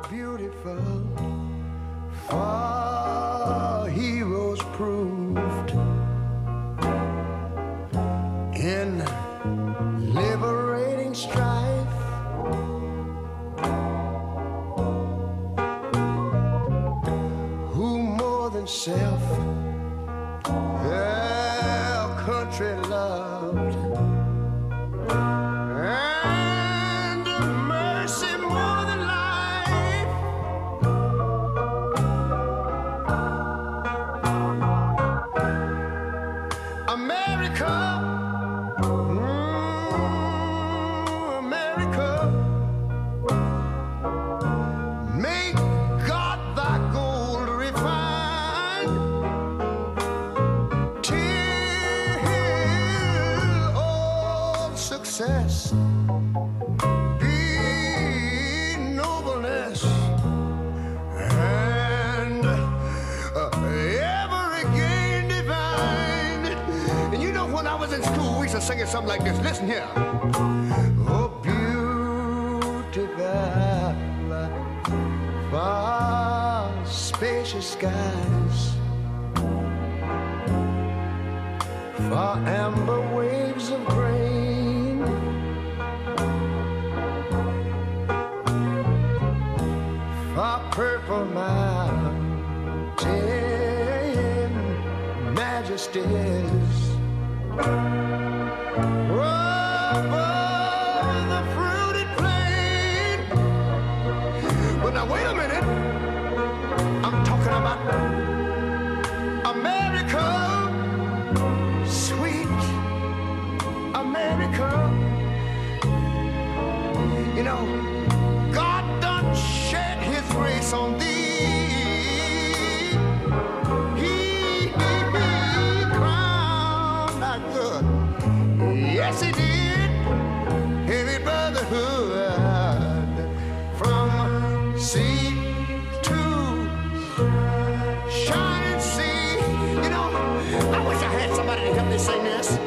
beautiful for heroes proved in liberating strife. Who more than self their country loved, and mercy more than life. America, America, make God thy gold refined, till all success be nobleness, and ever again divine. And you know, when I was in school, we used to sing something like this. Listen here. Oh, beautiful, far spacious skies, for amber waves of grain, for purple mountain majesties, over the fruited plain. But now wait a minute, I'm talking about America, sweet America. You know, God done shed his grace on thee. He crowned thy good. Yes, he did. Heavy brotherhood from sea to shining sea. You know, I wish I had somebody to help me sing this.